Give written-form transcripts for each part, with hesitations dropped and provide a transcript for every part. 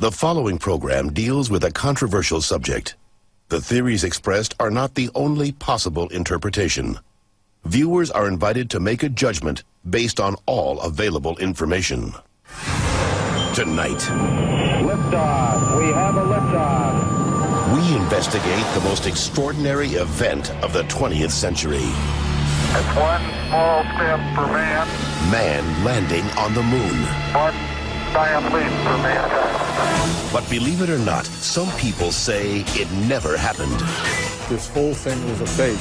The following program deals with a controversial subject. The theories expressed are not the only possible interpretation. Viewers are invited to make a judgment based on all available information. Tonight, liftoff. We have a liftoff. We investigate the most extraordinary event of the 20th century. It's one small step for man. Man landing on the moon. One giant leap for mankind. But believe it or not, some people say it never happened. This whole thing was a fake.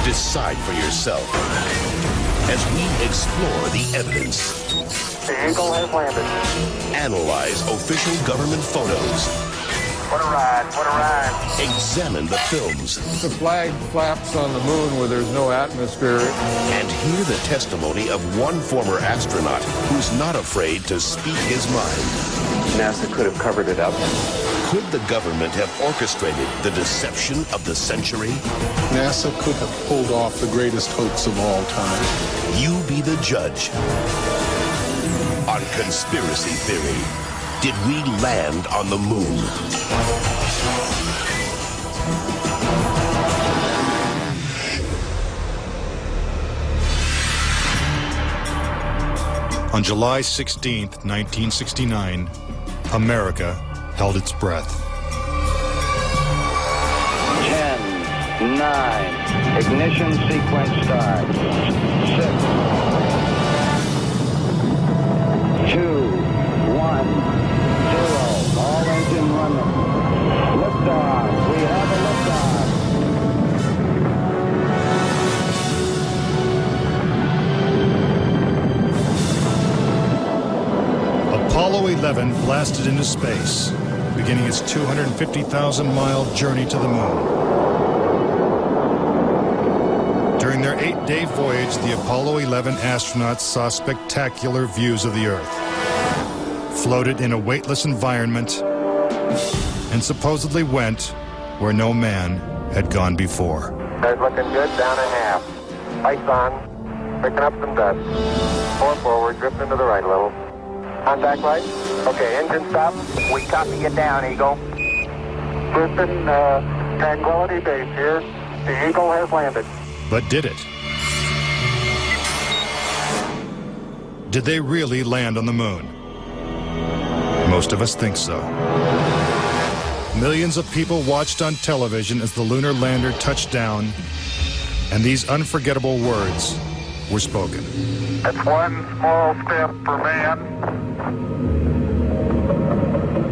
Decide for yourself as we explore the evidence. The Eagle has landed. Analyze official government photos. What a ride, what a ride. Examine the films. The flag flaps on the moon where there's no atmosphere. And hear the testimony of one former astronaut who's not afraid to speak his mind. NASA could have covered it up. Could the government have orchestrated the deception of the century? NASA could have pulled off the greatest hoax of all time. You be the judge. On Conspiracy Theory, did we land on the moon? On July 16th, 1969, America held its breath. 10, 9, ignition sequence start. 6, 2, 1, 0. All engine running. Liftoff. We have a liftoff. Apollo 11 blasted into space, beginning its 250,000-mile journey to the moon. During their 8-day voyage, the Apollo 11 astronauts saw spectacular views of the Earth, floated in a weightless environment, and supposedly went where no man had gone before. Guys looking good, down a half. Lights on, picking up some dust. 4 forward, drift into the right a little. Contact light. Okay, engine stop. We copy you down, Eagle. Houston, Tranquility Base here. The Eagle has landed. But did it? Did they really land on the moon? Most of us think so. Millions of people watched on television as the lunar lander touched down, and these unforgettable words were spoken. It's one small step for man,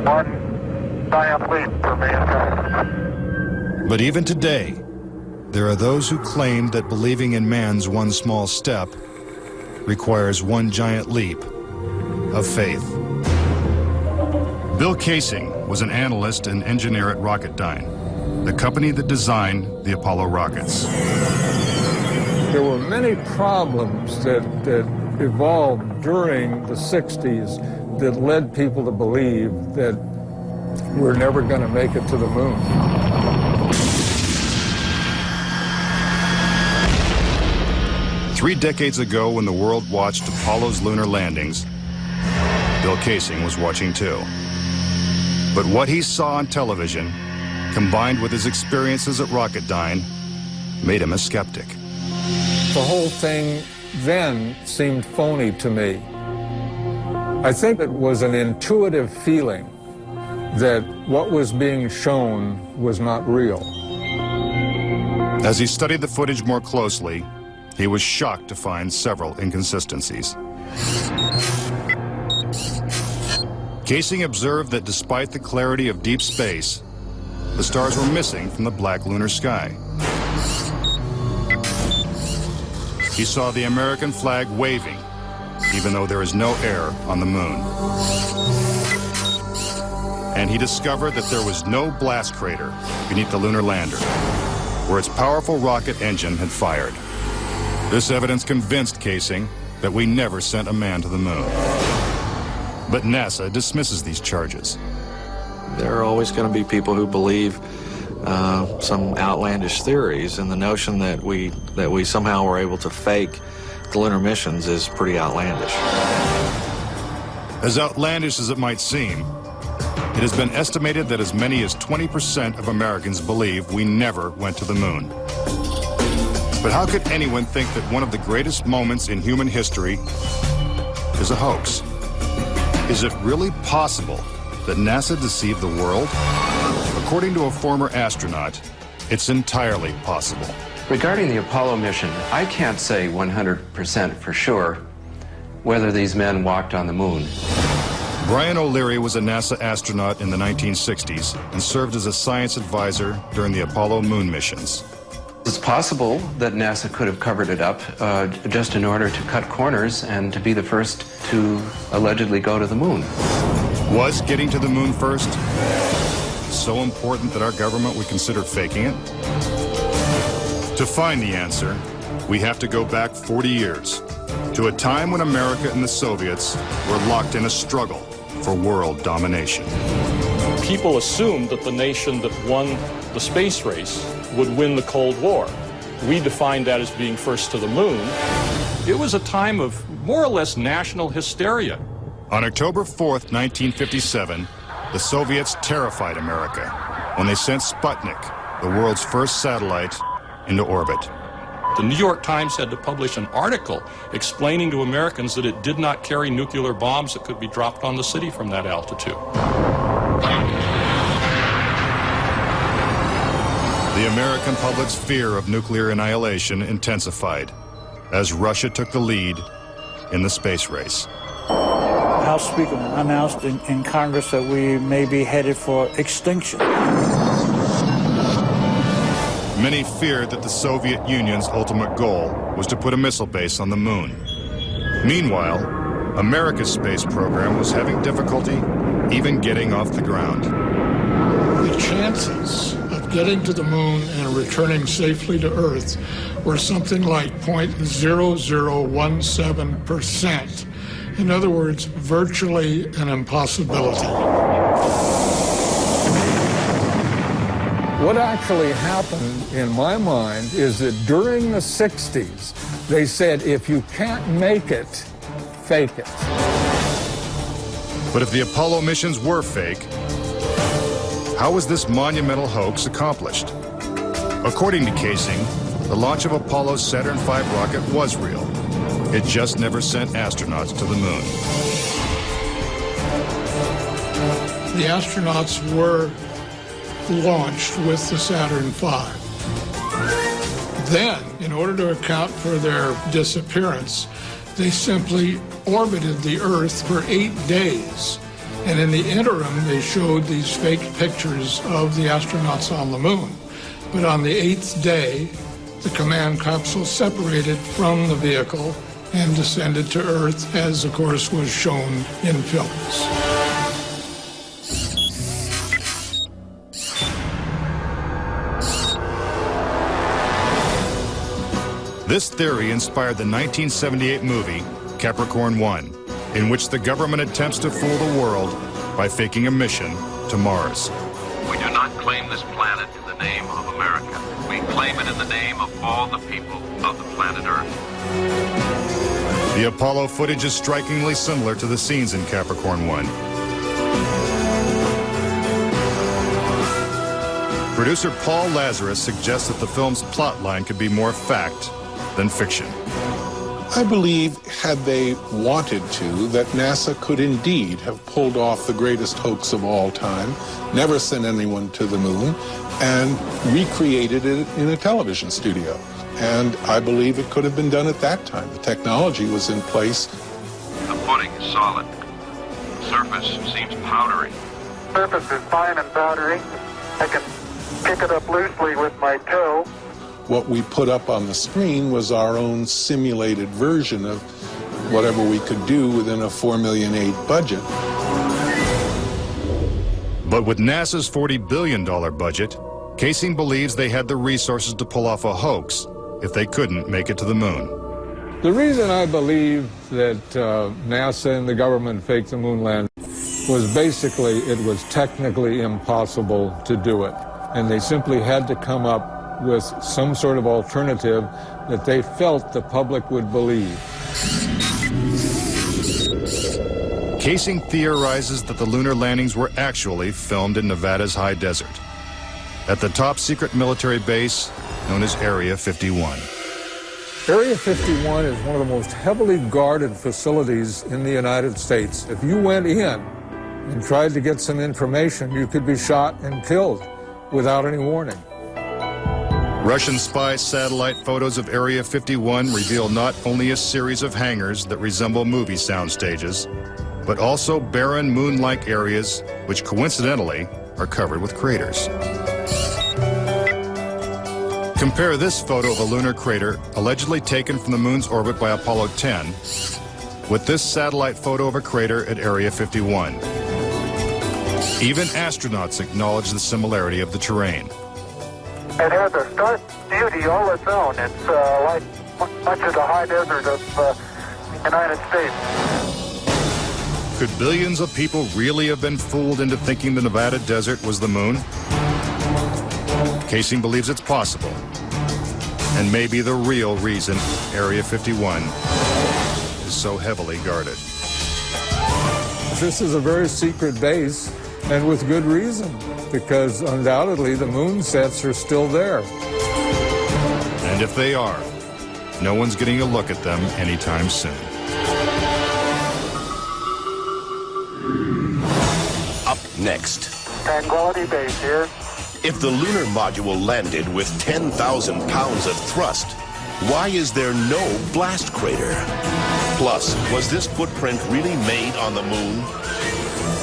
one giant leap for mankind. But even today, there are those who claim that believing in man's one small step requires one giant leap of faith. Bill Casing was an analyst and engineer at Rocketdyne, the company that designed the Apollo rockets. There were many problems that evolved during the 60s that led people to believe that we're never going to make it to the moon. Three decades ago, when the world watched Apollo's lunar landings, Bill Casing was watching too. But what he saw on television, combined with his experiences at Rocketdyne, made him a skeptic. The whole thing then seemed phony to me. I think it was an intuitive feeling that what was being shown was not real. As he studied the footage more closely, he was shocked to find several inconsistencies. Casing observed that despite the clarity of deep space, the stars were missing from the black lunar sky. He saw the American flag waving, even though there is no air on the moon. And he discovered that there was no blast crater beneath the lunar lander, where its powerful rocket engine had fired. This evidence convinced Casing that we never sent a man to the moon. But NASA dismisses these charges. There are always going to be people who believe some outlandish theories, and the notion that we somehow were able to fake the lunar missions is pretty outlandish. As outlandish as it might seem, it has been estimated that as many as 20% of Americans believe we never went to the moon. But how could anyone think that one of the greatest moments in human history is a hoax? Is it really possible that NASA deceived the world? According to a former astronaut, it's entirely possible. Regarding the Apollo mission, I can't say 100% for sure whether these men walked on the moon. Brian O'Leary was a NASA astronaut in the 1960s and served as a science advisor during the Apollo moon missions. It's possible that NASA could have covered it up just in order to cut corners and to be the first to allegedly go to the moon. Was getting to the moon first so important that our government would consider faking it? To find the answer, we have to go back 40 years, to a time when America and the Soviets were locked in a struggle for world domination. People assumed that the nation that won the space race would win the Cold War. We defined that as being first to the moon. It was a time of more or less national hysteria. On October 4th, 1957, the Soviets terrified America when they sent Sputnik, the world's first satellite, into orbit. The New York Times had to publish an article explaining to Americans that it did not carry nuclear bombs that could be dropped on the city from that altitude. The American public's fear of nuclear annihilation intensified as Russia took the lead in the space race. House Speaker announced in Congress that we may be headed for extinction. Many feared that the Soviet Union's ultimate goal was to put a missile base on the moon. Meanwhile, America's space program was having difficulty even getting off the ground. The chances of getting to the moon and returning safely to Earth were something like 0.0017%. In other words, virtually an impossibility. What actually happened, in my mind, is that during the 60s, they said, if you can't make it, fake it. But if the Apollo missions were fake, how was this monumental hoax accomplished? According to Casing, the launch of Apollo's Saturn V rocket was real. It just never sent astronauts to the moon. The astronauts were launched with the Saturn V. Then, in order to account for their disappearance, they simply orbited the Earth for 8 days. And in the interim, they showed these fake pictures of the astronauts on the moon. But on the 8th day, the command capsule separated from the vehicle and descended to Earth, as of course was shown in films. This theory inspired the 1978 movie Capricorn 1, in which the government attempts to fool the world by faking a mission to Mars. We do not claim this planet in the name of America. We claim it in the name of all the people of the planet Earth. The Apollo footage is strikingly similar to the scenes in Capricorn 1. Producer Paul Lazarus suggests that the film's plotline could be more fact than fiction. I believe, had they wanted to, that NASA could indeed have pulled off the greatest hoax of all time, never sent anyone to the moon, and recreated it in a television studio. And I believe it could have been done at that time. The technology was in place. The footing is solid. The surface seems powdery. Surface is fine and powdery. I can pick it up loosely with my toe. What we put up on the screen was our own simulated version of whatever we could do within a $4.8 million budget. But with NASA's $40 billion budget, Casing believes they had the resources to pull off a hoax if they couldn't make it to the moon. The reason I believe that NASA and the government faked the moon landing was basically it was technically impossible to do it. And they simply had to come up with some sort of alternative that they felt the public would believe. Casing theorizes that the lunar landings were actually filmed in Nevada's high desert, at the top secret military base known as Area 51. Area 51 is one of the most heavily guarded facilities in the United States. If you went in and tried to get some information, you could be shot and killed without any warning. Russian spy satellite photos of Area 51 reveal not only a series of hangars that resemble movie sound stages, but also barren moon-like areas which coincidentally are covered with craters. Compare this photo of a lunar crater allegedly taken from the moon's orbit by Apollo 10 with this satellite photo of a crater at Area 51. Even astronauts acknowledge the similarity of the terrain. It has a stark beauty all its own. It's like much of the high desert of the United States. Could billions of people really have been fooled into thinking the Nevada desert was the moon? Casing believes it's possible, and maybe the real reason Area 51 is so heavily guarded. This is a very secret base, and with good reason, because undoubtedly the moon sets are still there. And if they are, no one's getting a look at them anytime soon. Up next. Tranquility Base here. If the lunar module landed with 10,000 pounds of thrust, why is there no blast crater? Plus, was this footprint really made on the moon?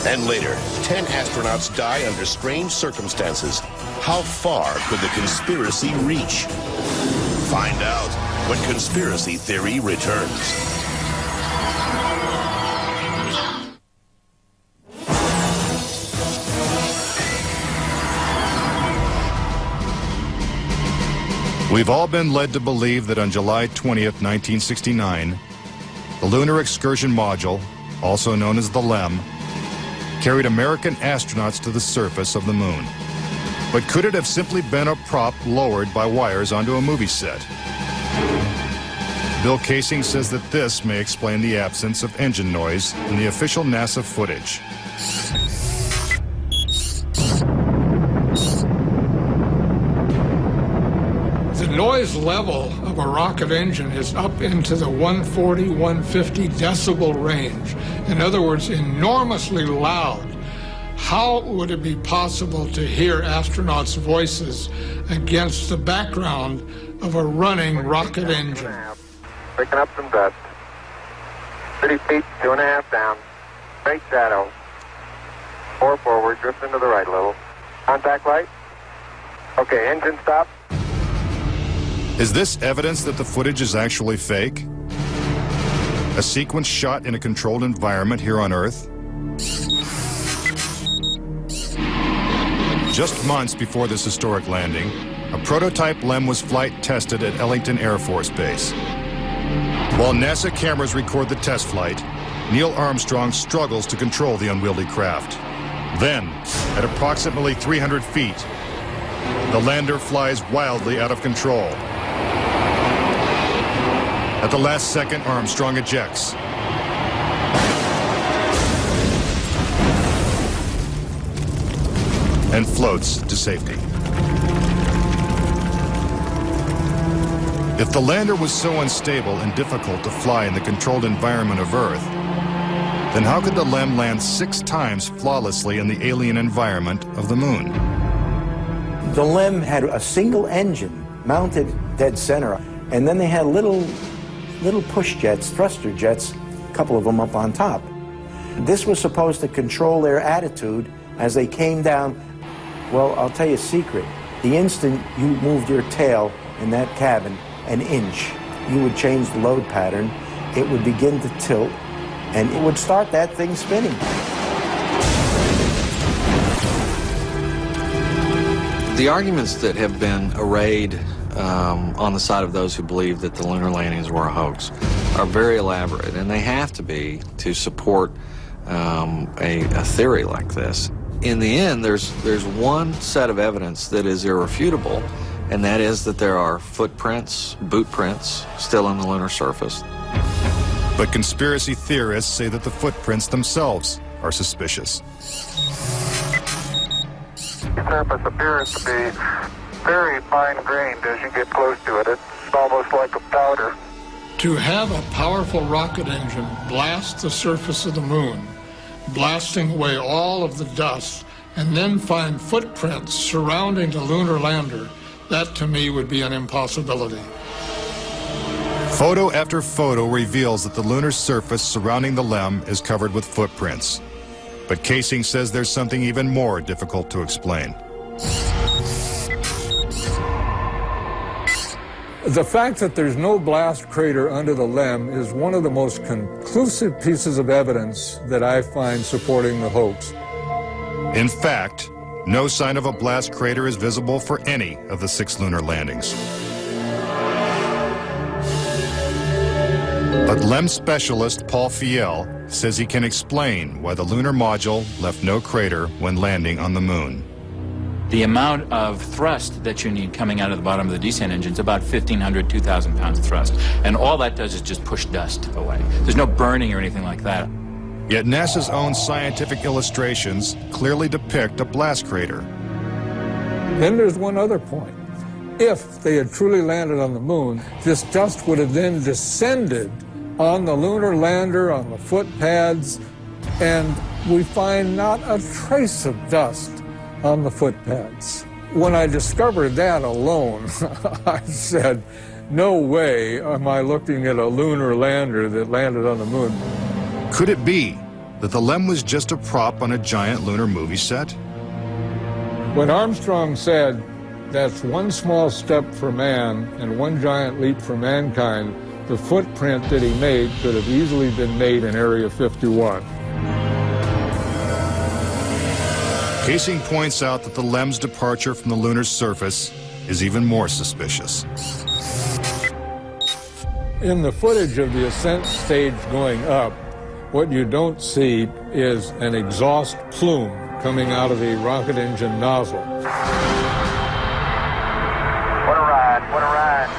And later, 10 astronauts die under strange circumstances. How far could the conspiracy reach? Find out when Conspiracy Theory returns. We've all been led to believe that on July 20th, 1969, the Lunar Excursion Module, also known as the LEM, carried American astronauts to the surface of the moon. But could it have simply been a prop lowered by wires onto a movie set? Bill Casing says that this may explain the absence of engine noise in the official NASA footage. The noise level of a rocket engine is up into the 140, 150 decibel range. In other words, enormously loud. How would it be possible to hear astronauts' voices against the background of a running rocket engine? Picking up some dust. 30 feet, 2.5 down. Straight shadow. 4 forward, drift into the right a little. Contact light. Okay, engine stop. Is this evidence that the footage is actually fake? A sequence shot in a controlled environment here on Earth? Just months before this historic landing, a prototype LEM was flight tested at Ellington Air Force Base. While NASA cameras record the test flight, Neil Armstrong struggles to control the unwieldy craft. Then, at approximately 300 feet, the lander flies wildly out of control. At the last second, Armstrong ejects. And floats to safety. If the lander was so unstable and difficult to fly in the controlled environment of Earth, then how could the LEM land 6 times flawlessly in the alien environment of the moon? The LEM had a single engine mounted dead center, and then they had little push jets, thruster jets, a couple of them up on top. This was supposed to control their attitude as they came down. Well, I'll tell you a secret. The instant you moved your tail in that cabin an inch, you would change the load pattern, it would begin to tilt, and it would start that thing spinning. The arguments that have been arrayed on the side of those who believe that the lunar landings were a hoax are very elaborate, and they have to be to support a theory like this. In the end, there's one set of evidence that is irrefutable, and that is that there are footprints, boot prints, still on the lunar surface. But conspiracy theorists say that the footprints themselves are suspicious. The surface appears to be very fine-grained as you get close to it. It's almost like a powder. To have a powerful rocket engine blast the surface of the moon, blasting away all of the dust, and then find footprints surrounding the lunar lander, that to me would be an impossibility. Photo after photo reveals that the lunar surface surrounding the LEM is covered with footprints. But Casing says there's something even more difficult to explain. The fact that there's no blast crater under the LEM is one of the most conclusive pieces of evidence that I find supporting the hoax. In fact, no sign of a blast crater is visible for any of the 6 lunar landings. But LEM specialist Paul Fiel says he can explain why the lunar module left no crater when landing on the moon. The amount of thrust that you need coming out of the bottom of the descent engine is about 1,500, 2,000 pounds of thrust. And all that does is just push dust away. There's no burning or anything like that. Yet NASA's own scientific illustrations clearly depict a blast crater. Then there's one other point. If they had truly landed on the moon, this dust would have then descended on the lunar lander, on the foot pads, and we find not a trace of dust on the foot pads. When I discovered that alone, I said, no way am I looking at a lunar lander that landed on the moon. Could it be that the LEM was just a prop on a giant lunar movie set? When Armstrong said, that's one small step for man and one giant leap for mankind, the footprint that he made could have easily been made in Area 51. Casing points out that the LEM's departure from the lunar surface is even more suspicious. In the footage of the ascent stage going up, what you don't see is an exhaust plume coming out of the rocket engine nozzle. What a ride, what a ride.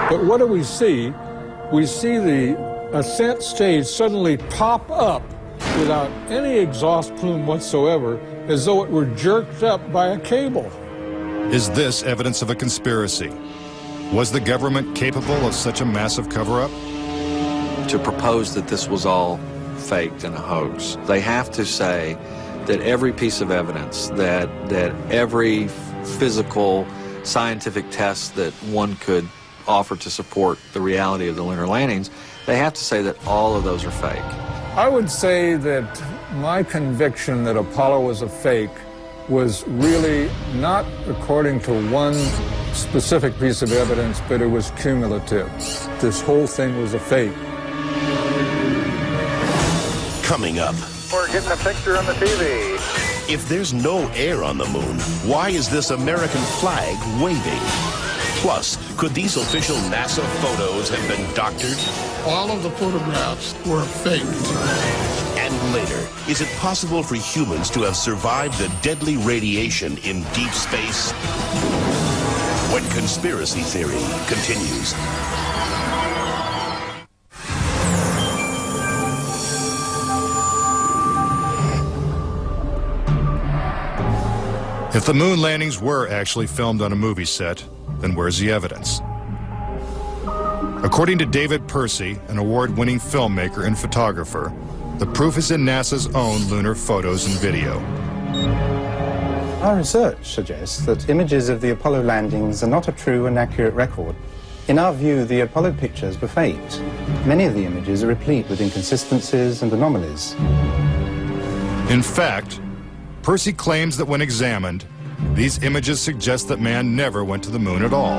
But what do we see? We see the ascent stage suddenly pop up without any exhaust plume whatsoever, as though it were jerked up by a cable. Is this evidence of a conspiracy? Was the government capable of such a massive cover-up? To propose that this was all faked and a hoax, they have to say that every piece of evidence, that every physical, scientific test that one could offer to support the reality of the lunar landings, they have to say that all of those are fake. I would say that my conviction that Apollo was a fake was really not according to one specific piece of evidence, but it was cumulative. This whole thing was a fake. Coming up. We're getting a picture on the TV. If there's no air on the moon, why is this American flag waving? Plus, could these official NASA photos have been doctored? All of the photographs were faked. And later, is it possible for humans to have survived the deadly radiation in deep space? When conspiracy theory continues. If the moon landings were actually filmed on a movie set, then where's the evidence? According to David Percy, an award-winning filmmaker and photographer, the proof is in NASA's own lunar photos and video. Our research suggests that images of the Apollo landings are not a true and accurate record. In our view, the Apollo pictures were faked. Many of the images are replete with inconsistencies and anomalies. In fact, Percy claims that when examined, these images suggest that man never went to the moon at all.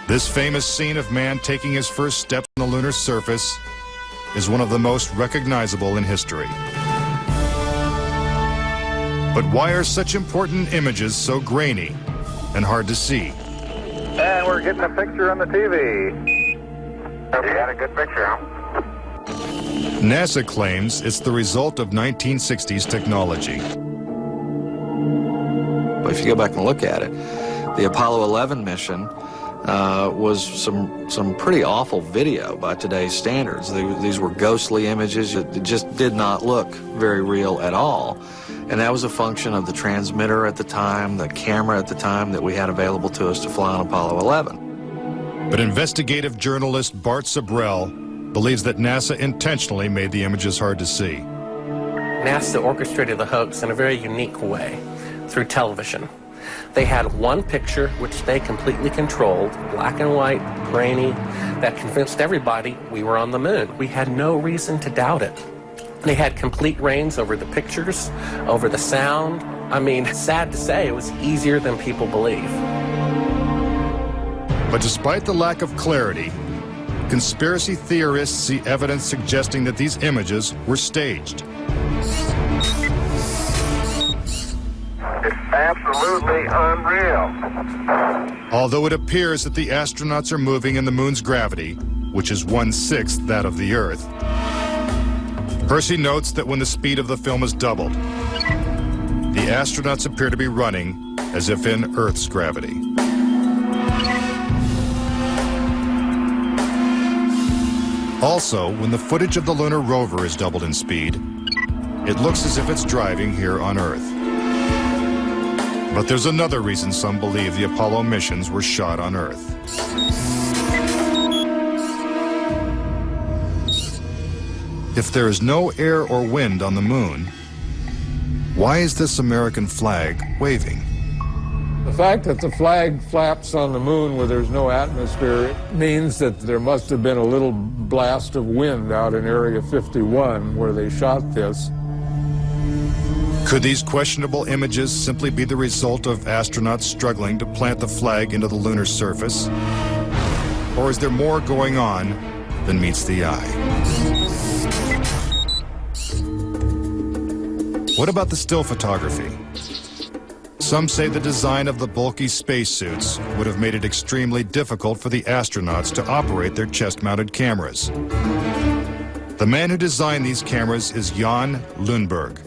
This famous scene of man taking his first steps on the lunar surface is one of the most recognizable in history. But why are such important images so grainy and hard to see? And we're getting a picture on the TV. You got a good picture, huh? NASA claims it's the result of 1960s technology. But if you go back and look at it, The Apollo 11 mission was some pretty awful video by today's standards. These were ghostly images. It just did not look very real at all. And that was a function of the transmitter at the time, the camera at the time that we had available to us to fly on Apollo 11. But investigative journalist Bart Sabrell believes that NASA intentionally made the images hard to see. NASA orchestrated the hoax in a very unique way through television. They had one picture which they completely controlled, black and white, grainy, that convinced everybody we were on the moon. We had no reason to doubt it. They had complete reins over the pictures, over the sound. I mean, sad to say, it was easier than people believe. But despite the lack of clarity, conspiracy theorists see evidence suggesting that these images were staged. It's absolutely unreal. Although it appears that the astronauts are moving in the moon's gravity, which is 1/6 that of the Earth, Percy notes that when the speed of the film is doubled, the astronauts appear to be running as if in Earth's gravity. Also, when the footage of the lunar rover is doubled in speed, it looks as if it's driving here on Earth. But there's another reason some believe the Apollo missions were shot on Earth. If there is no air or wind on the moon, why is this American flag waving? The fact that the flag flaps on the moon where there's no atmosphere means that there must have been a little blast of wind out in Area 51 where they shot this. Could these questionable images simply be the result of astronauts struggling to plant the flag into the lunar surface? Or is there more going on than meets the eye? What about the still photography? Some say the design of the bulky spacesuits would have made it extremely difficult for the astronauts to operate their chest-mounted cameras. The man who designed these cameras is Jan Lundberg.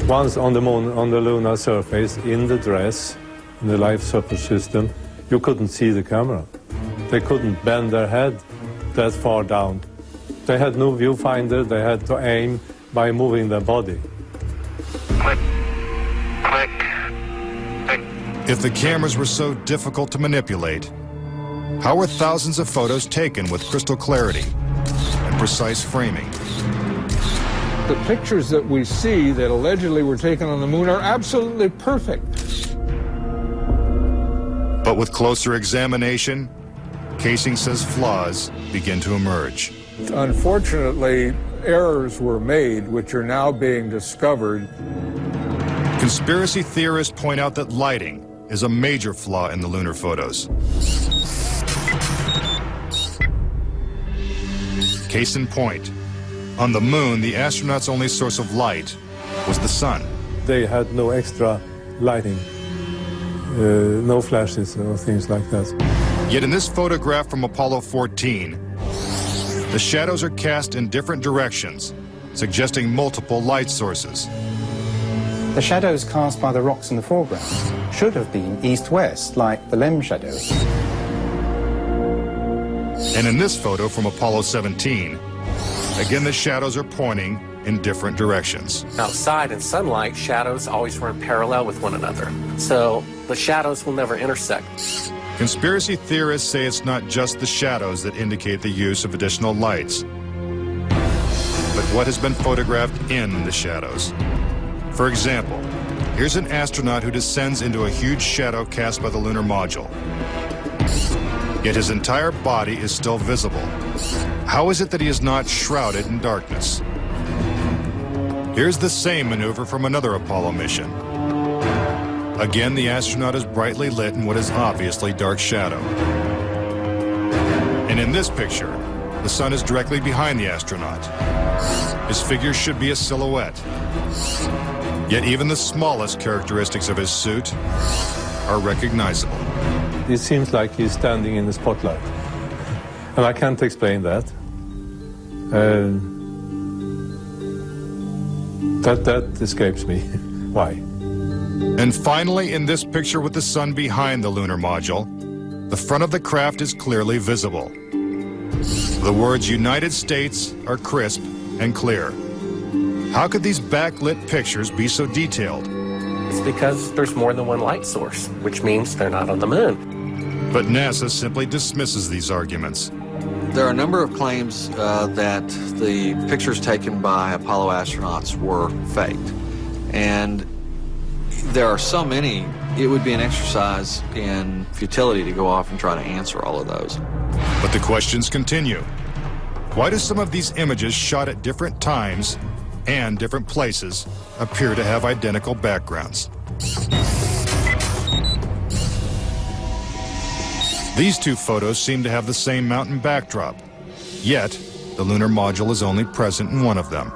Once on the moon, on the lunar surface, in the dress, in the life support system, you couldn't see the camera. They couldn't bend their head that far down. They had no viewfinder, they had to aim by moving their body. Click, click, click. If the cameras were so difficult to manipulate, how were thousands of photos taken with crystal clarity and precise framing? The pictures that we see that allegedly were taken on the moon are absolutely perfect. But with closer examination, Casing says flaws begin to emerge. Unfortunately, errors were made which are now being discovered. Conspiracy theorists point out that lighting is a major flaw in the lunar photos. Case in point, on the moon, the astronauts' only source of light was the sun. They had no extra lighting, no flashes or things like that. Yet in this photograph from Apollo 14, the shadows are cast in different directions, suggesting multiple light sources. The shadows cast by the rocks in the foreground should have been east-west, like the LEM shadow. And in this photo from Apollo 17, again the shadows are pointing in different directions. Outside in sunlight, shadows always run parallel with one another, so the shadows will never intersect. Conspiracy theorists say it's not just the shadows that indicate the use of additional lights, but what has been photographed in the shadows. For example, here's an astronaut who descends into a huge shadow cast by the lunar module. Yet his entire body is still visible. How is it that he is not shrouded in darkness? Here's the same maneuver from another Apollo mission. Again, the astronaut is brightly lit in what is obviously dark shadow. And in this picture, the sun is directly behind the astronaut. His figure should be a silhouette. Yet even the smallest characteristics of his suit are recognizable. It seems like he's standing in the spotlight. And I can't explain that. That escapes me. Why? And finally, in this picture with the sun behind the lunar module, the front of the craft is clearly visible. The words United States are crisp and clear. How could these backlit pictures be so detailed? It's because there's more than one light source, which means they're not on the moon. But NASA simply dismisses these arguments. There are a number of claims that the pictures taken by Apollo astronauts were faked. And there are so many, it would be an exercise in futility to go off and try to answer all of those. But the questions continue. Why do some of these images shot at different times and different places appear to have identical backgrounds? These two photos seem to have the same mountain backdrop, yet the lunar module is only present in one of them.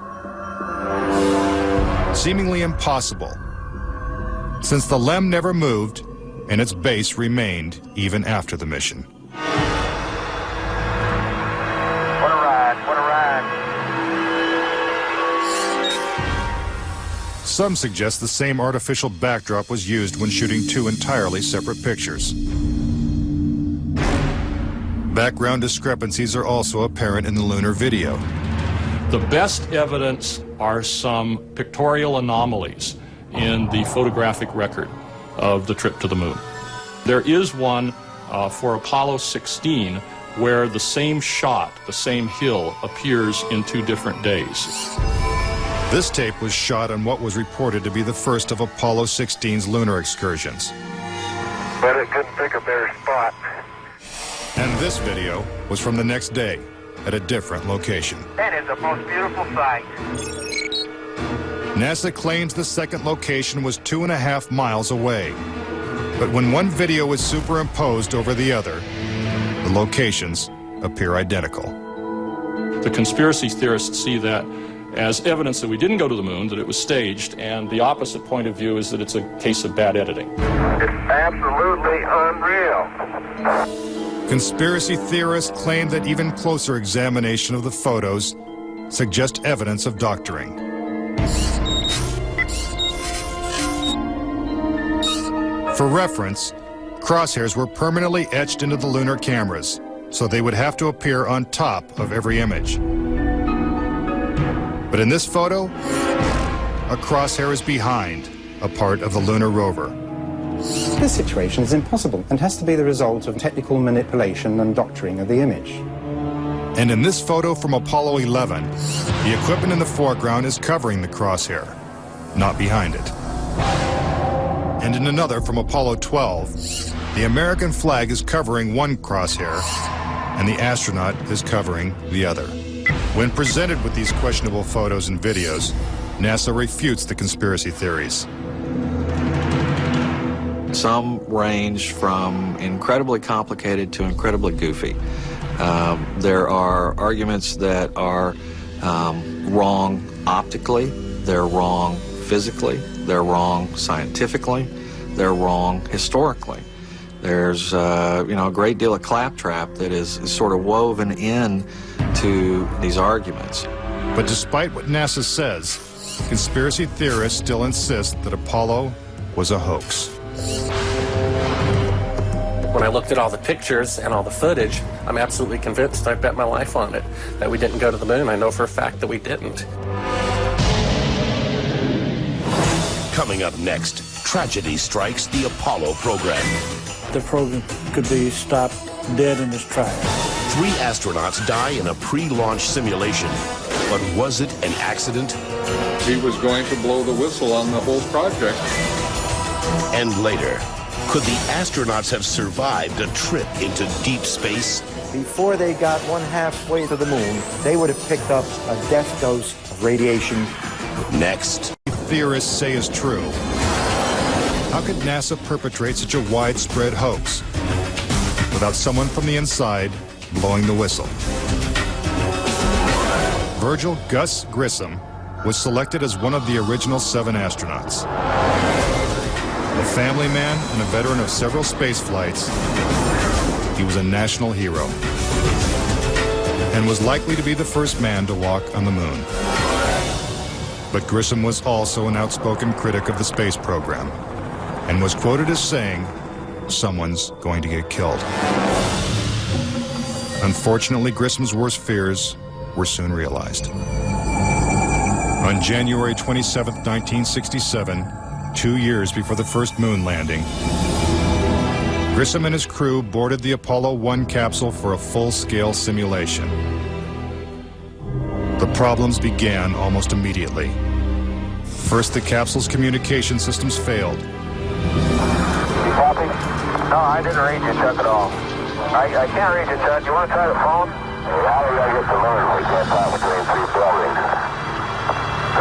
Seemingly impossible, since the LEM never moved and its base remained even after the mission. What a ride, what a ride. Some suggest the same artificial backdrop was used when shooting two entirely separate pictures. Background discrepancies are also apparent in the lunar video. The best evidence are some pictorial anomalies in the photographic record of the trip to the moon. There is one for Apollo 16 where the same shot, the same hill, appears in 2 different days. This tape was shot on what was reported to be the first of Apollo 16's lunar excursions. But it couldn't pick a better spot. And this video was from the next day at a different location. That is the most beautiful sight. NASA claims the second location was 2.5 miles away. But when one video is superimposed over the other, the locations appear identical. The conspiracy theorists see that as evidence that we didn't go to the moon, that it was staged, and the opposite point of view is that it's a case of bad editing. It's absolutely unreal. Conspiracy theorists claim that even closer examination of the photos suggest evidence of doctoring. For reference, crosshairs were permanently etched into the lunar cameras, so they would have to appear on top of every image. But in this photo, a crosshair is behind a part of the lunar rover. This situation is impossible and has to be the result of technical manipulation and doctoring of the image. And in this photo from Apollo 11, the equipment in the foreground is covering the crosshair, not behind it. And in another from Apollo 12, the American flag is covering one crosshair, and the astronaut is covering the other. When presented with these questionable photos and videos, NASA refutes the conspiracy theories. Some range from incredibly complicated to incredibly goofy. There are arguments that are wrong optically, they're wrong physically, they're wrong scientifically, they're wrong historically. There's a great deal of claptrap that is sort of woven in to these arguments. But despite what NASA says, conspiracy theorists still insist that Apollo was a hoax. When I looked at all the pictures and all the footage, I'm absolutely convinced, I bet my life on it, that we didn't go to the moon. I know for a fact that we didn't. Coming up next, tragedy strikes the Apollo program. The program could be stopped dead in its tracks. 3 astronauts die in a pre-launch simulation. But was it an accident? He was going to blow the whistle on the whole project. And later, could the astronauts have survived a trip into deep space? Before they got 1/2 to the moon, they would have picked up a death dose of radiation. Next, theorists say is true. How could NASA perpetrate such a widespread hoax without someone from the inside blowing the whistle? Virgil Gus Grissom was selected as one of the original 7 astronauts. A family man and a veteran of several space flights, he was a national hero and was likely to be the first man to walk on the moon. But Grissom was also an outspoken critic of the space program. and was quoted as saying, "Someone's going to get killed." Unfortunately, Grissom's worst fears were soon realized. On January 27, 1967, 2 years before the first moon landing, Grissom and his crew boarded the Apollo 1 capsule for a full-scale simulation. The problems began almost immediately. First, the capsule's communication systems failed. Copy? No, I didn't read you, Chuck, at all. I can't read you, Chuck. You want to try the phone? How do I get to learn? We can't talk between 3 buildings. I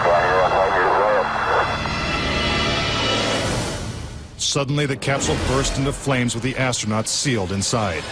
can't hear what you're saying. Suddenly, the capsule burst into flames with the astronauts sealed inside.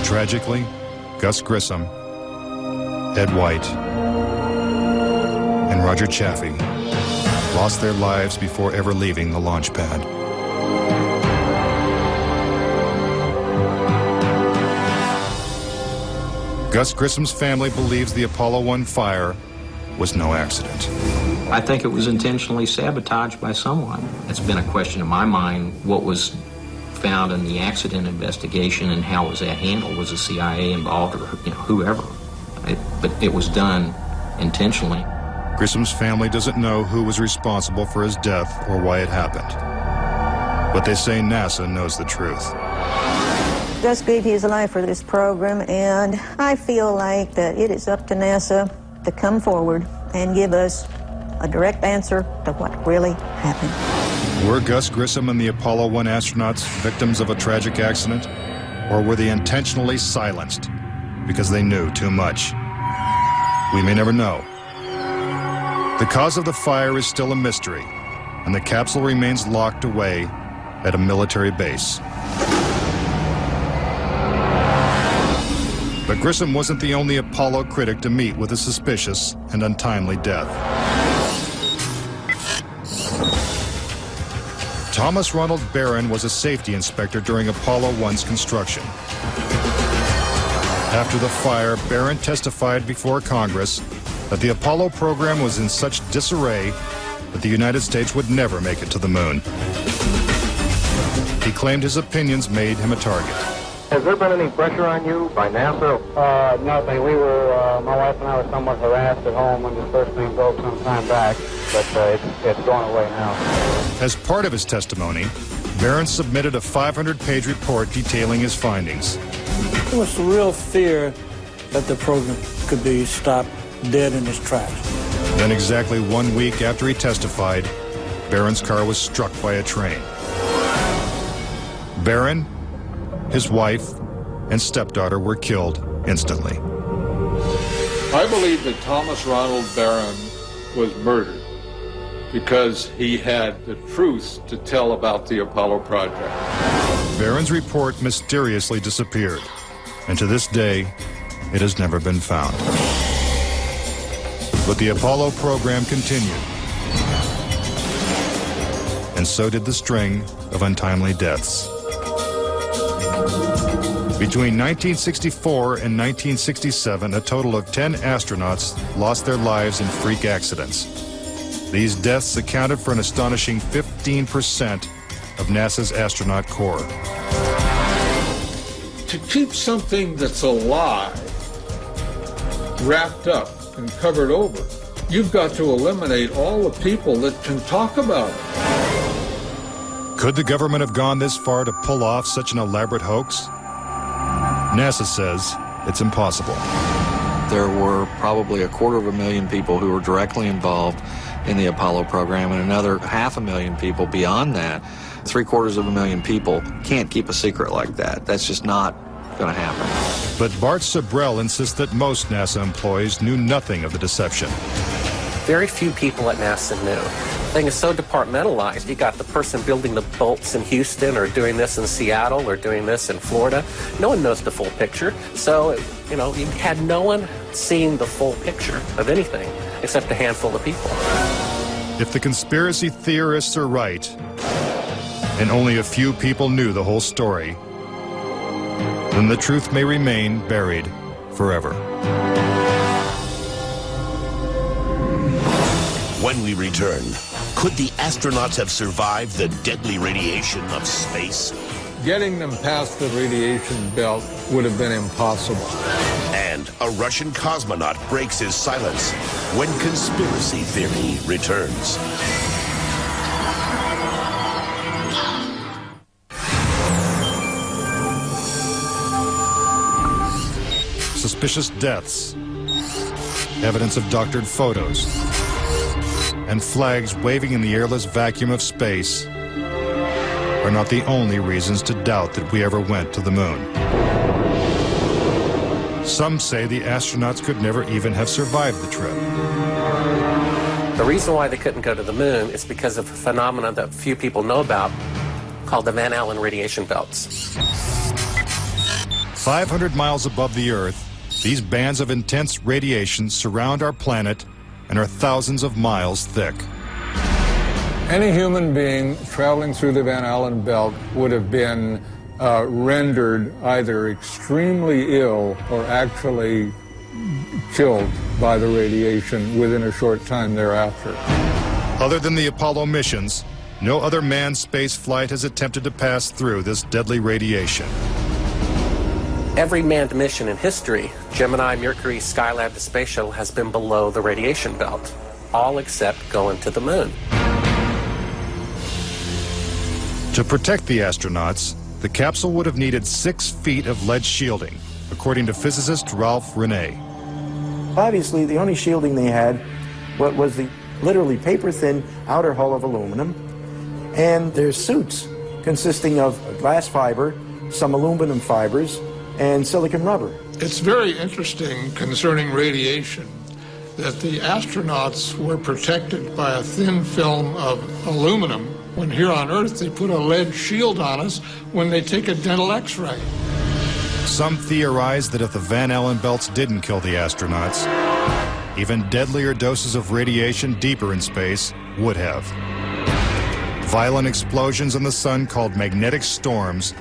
Tragically, Gus Grissom, Ed White, and Roger Chaffee lost their lives before ever leaving the launch pad. Gus Grissom's family believes the Apollo 1 fire was no accident. I think it was intentionally sabotaged by someone. It's been a question in my mind, what was found in the accident investigation and how was that handled? Was the CIA involved or whoever? But it was done intentionally. Grissom's family doesn't know who was responsible for his death or why it happened. But they say NASA knows the truth. Gus gave his life for this program, and I feel like that it is up to NASA to come forward and give us a direct answer to what really happened. Were Gus Grissom and the Apollo 1 astronauts victims of a tragic accident? Or were they intentionally silenced because they knew too much? We may never know. The cause of the fire is still a mystery, and the capsule remains locked away at a military base. But Grissom wasn't the only Apollo critic to meet with a suspicious and untimely death. Thomas Ronald Barron was a safety inspector during Apollo 1's construction. After the fire, Barron testified before Congress that the Apollo program was in such disarray that the United States would never make it to the moon. He claimed his opinions made him a target. Has there been any pressure on you by NASA? Nothing. We were, my wife and I were somewhat harassed at home when this first thing broke some time back, but it's gone away now. As part of his testimony, Barron submitted a 500-page report detailing his findings. It was the real fear that the program could be stopped dead in its tracks. Then exactly 1 week after he testified, Barron's car was struck by a train. Barron, his wife, and stepdaughter were killed instantly. I believe that Thomas Ronald Barron was murdered because he had the truth to tell about the Apollo project. Barron's report mysteriously disappeared, and to this day, it has never been found. But the Apollo program continued, and so did the string of untimely deaths. Between 1964 and 1967, a total of 10 astronauts lost their lives in freak accidents. These deaths accounted for an astonishing 15% of NASA's astronaut corps. To keep something that's alive wrapped up and covered over, you've got to eliminate all the people that can talk about it. Could the government have gone this far to pull off such an elaborate hoax? NASA says it's impossible. There were probably 250,000 people who were directly involved in the Apollo program, and another 500,000 people beyond that. 750,000 people can't keep a secret like that. That's just not going to happen. But Bart Sabrell insists that most NASA employees knew nothing of the deception. Very few people at NASA knew. thing is so departmentalized. You got the person building the bolts in Houston, or doing this in Seattle, or doing this in Florida. No one knows the full picture. So, you know, you had no one seeing the full picture of anything except a handful of people. If the conspiracy theorists are right, and only a few people knew the whole story, then the truth may remain buried forever. When we return, could the astronauts have survived the deadly radiation of space? Getting them past the radiation belt would have been impossible. And a Russian cosmonaut breaks his silence when conspiracy theory returns. Suspicious deaths, evidence of doctored photos, and flags waving in the airless vacuum of space are not the only reasons to doubt that we ever went to the moon. Some say the astronauts could never even have survived the trip. The reason why they couldn't go to the moon is because of a phenomenon that few people know about called the Van Allen radiation belts. 500 miles above the Earth, these bands of intense radiation surround our planet and are thousands of miles thick. Any human being traveling through the Van Allen belt would have been rendered either extremely ill or actually killed by the radiation within a short time thereafter. Other than the Apollo missions, no other manned space flight has attempted to pass through this deadly radiation. Every manned mission in history, Gemini, Mercury, Skylab, the Space Shuttle, has been below the radiation belt, all except going to the moon. To protect the astronauts, the capsule would have needed 6 feet of lead shielding, according to physicist Ralph Rene. Obviously, the only shielding they had was the literally paper-thin outer hull of aluminum, and their suits consisting of glass fiber, some aluminum fibers, and silicon rubber. It's very interesting concerning radiation that the astronauts were protected by a thin film of aluminum when here on Earth they put a lead shield on us when they take a dental x-ray. Some theorize that if the Van Allen belts didn't kill the astronauts, even deadlier doses of radiation deeper in space would have. Violent explosions in the sun called magnetic storms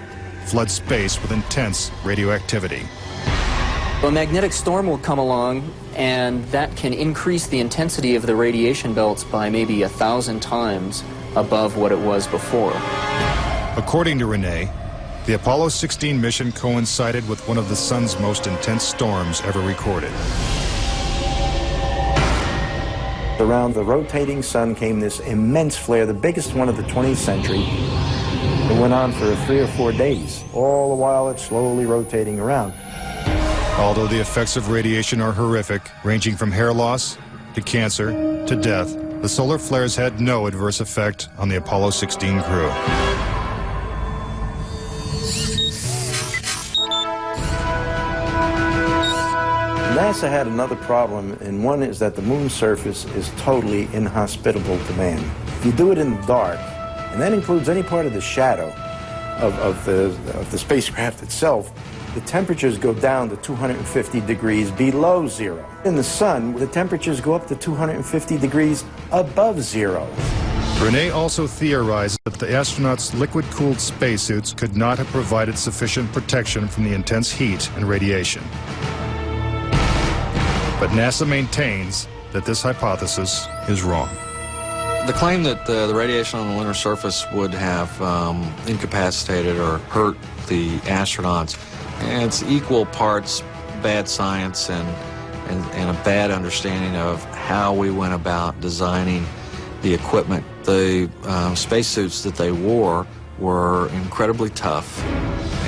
flood space with intense radioactivity. A magnetic storm will come along, and that can increase the intensity of the radiation belts by maybe 1,000 times above what it was before. According to Rene, the Apollo 16 mission coincided with one of the sun's most intense storms ever recorded. Around the rotating sun came this immense flare, the biggest one of the 20th century. It went on for 3 or 4 days, all the while it's slowly rotating around. Although the effects of radiation are horrific, ranging from hair loss to cancer to death, the solar flares had no adverse effect on the Apollo 16 crew. NASA had another problem, and one is that the moon's surface is totally inhospitable to man. If you do it in the dark, and that includes any part of the shadow of the spacecraft itself, the temperatures go down to 250 degrees below zero. In the sun, the temperatures go up to 250 degrees above zero. Rene also theorized that the astronauts' liquid-cooled spacesuits could not have provided sufficient protection from the intense heat and radiation. But NASA maintains that this hypothesis is wrong. The claim that the radiation on the lunar surface would have incapacitated or hurt the astronauts, it's equal parts bad science and a bad understanding of how we went about designing the equipment. The spacesuits that they wore were incredibly tough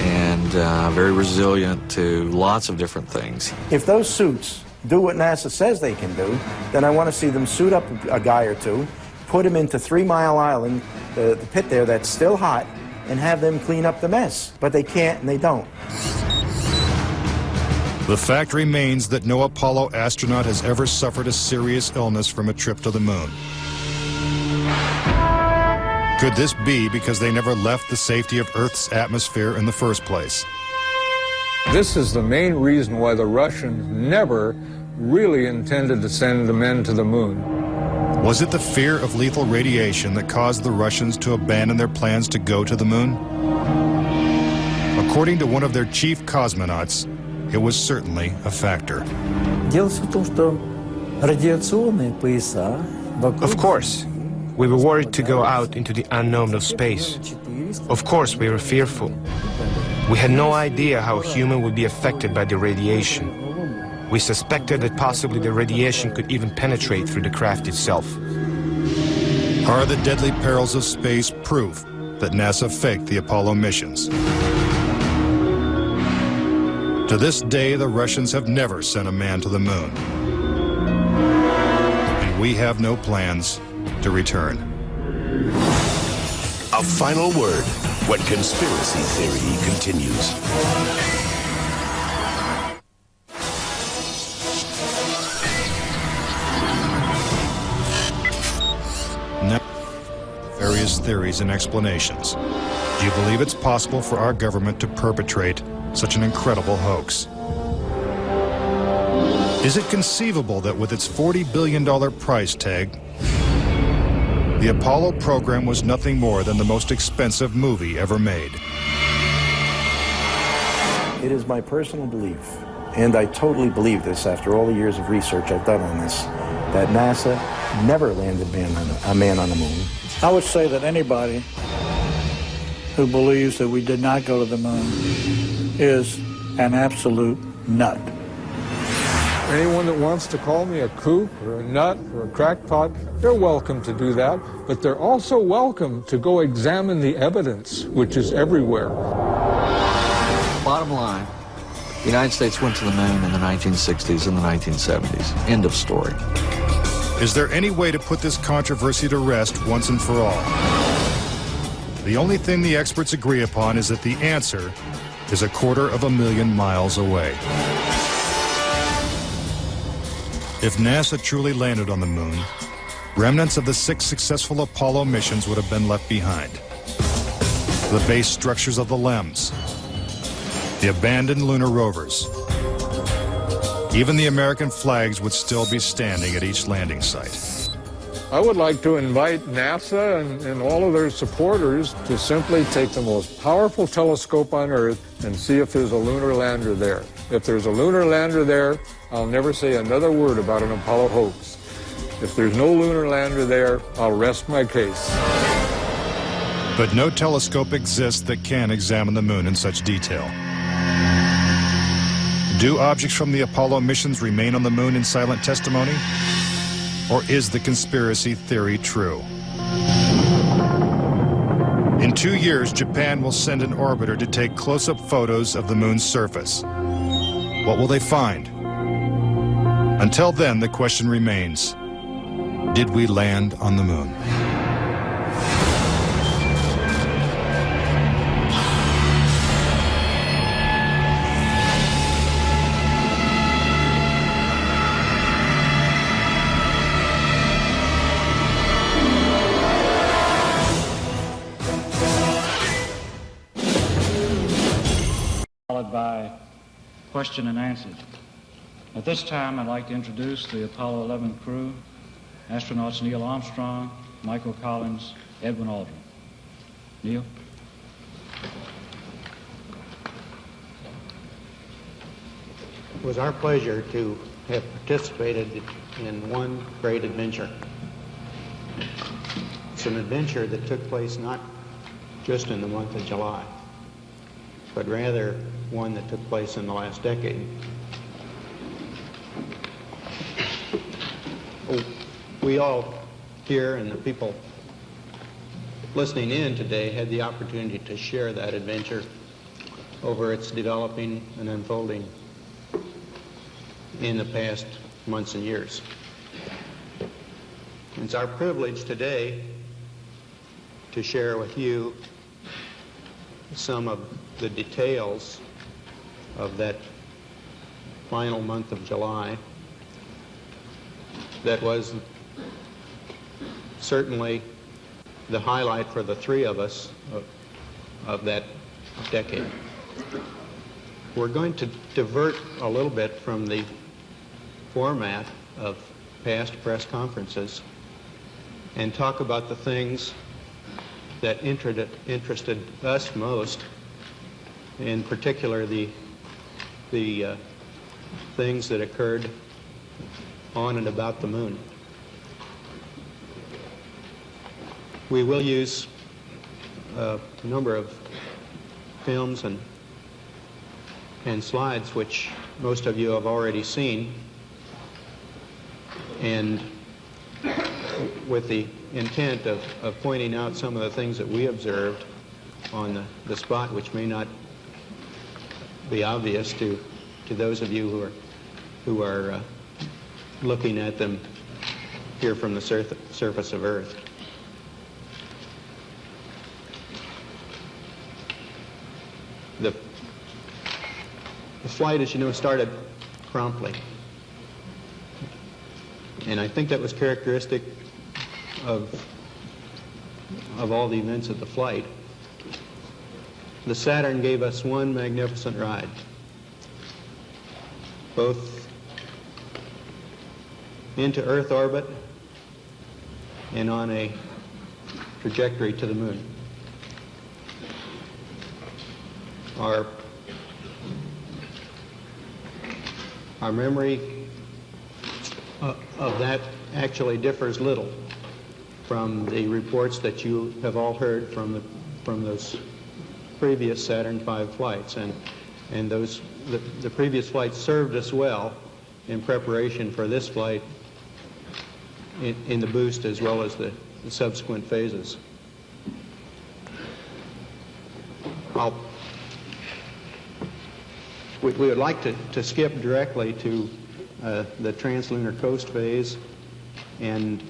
and very resilient to lots of different things. If those suits do what NASA says they can do, then I want to see them suit up a guy or two, put him into 3 Mile Island, the pit there that's still hot, and have them clean up the mess. But they can't and they don't. The fact remains that no Apollo astronaut has ever suffered a serious illness from a trip to the moon. Could this be because they never left the safety of Earth's atmosphere in the first place? This is the main reason why the Russians never really intended to send the men to the moon. Was it the fear of lethal radiation that caused the Russians to abandon their plans to go to the moon? According to one of their chief cosmonauts, it was certainly a factor. Of course, we were worried to go out into the unknown of space. Of course, we were fearful. We had no idea how a human would be affected by the radiation. We suspected that possibly the radiation could even penetrate through the craft itself. Are the deadly perils of space proof that NASA faked the Apollo missions? To this day, the Russians have never sent a man to the moon. And we have no plans to return. A final word when conspiracy theory continues. Various theories and explanations. Do you believe it's possible for our government to perpetrate such an incredible hoax? Is it conceivable that with its $40 billion price tag, the Apollo program was nothing more than the most expensive movie ever made? It is my personal belief, and I totally believe this after all the years of research I've done on this, that NASA never landed a man on the moon. I would say that anybody who believes that we did not go to the moon is an absolute nut. Anyone that wants to call me a kook or a nut or a crackpot, they're welcome to do that, but they're also welcome to go examine the evidence, which is everywhere. Bottom line, the United States went to the moon in the 1960s and the 1970s. End of story. Is there any way to put this controversy to rest once and for all? The only thing the experts agree upon is that the answer is 250,000 miles away. If NASA truly landed on the moon, remnants of the 6 successful Apollo missions would have been left behind. The base structures of the LEMs, the abandoned lunar rovers. Even the American flags would still be standing at each landing site. I would like to invite NASA and all of their supporters to simply take the most powerful telescope on Earth and see if there's a lunar lander there. If there's a lunar lander there, I'll never say another word about an Apollo hoax. If there's no lunar lander there, I'll rest my case. But no telescope exists that can examine the moon in such detail. Do objects from the Apollo missions remain on the moon in silent testimony? Or is the conspiracy theory true? In 2 years, Japan will send an orbiter to take close-up photos of the moon's surface. What will they find? Until then, the question remains, did we land on the moon? Followed by question and answers. At this time, I'd like to introduce the Apollo 11 crew, astronauts Neil Armstrong, Michael Collins, Edwin Aldrin. Neil? It was our pleasure to have participated in one great adventure. It's an adventure that took place not just in the month of July, but rather one that took place in the last decade. We all here and the people listening in today had the opportunity to share that adventure over its developing and unfolding in the past months and years. It's our privilege today to share with you some of the details of that final month of July that was certainly the highlight for the three of us of that decade. We're going to divert a little bit from the format of past press conferences and talk about the things that interested us most, in particular the things that occurred on and about the moon. We will use a number of films and slides which most of you have already seen, and with the intent of pointing out some of the things that we observed on the spot which may not be obvious to those of you who are looking at them here from the surface of Earth. The flight, as you know, started promptly. And I think that was characteristic of all the events of the flight. The Saturn gave us one magnificent ride, both into Earth orbit and on a trajectory to the moon. Our memory of that actually differs little from the reports that you have all heard from those previous Saturn V flights, and the previous flights served us well in preparation for this flight in the boost as well as the subsequent phases. We would like to skip directly to the translunar coast phase and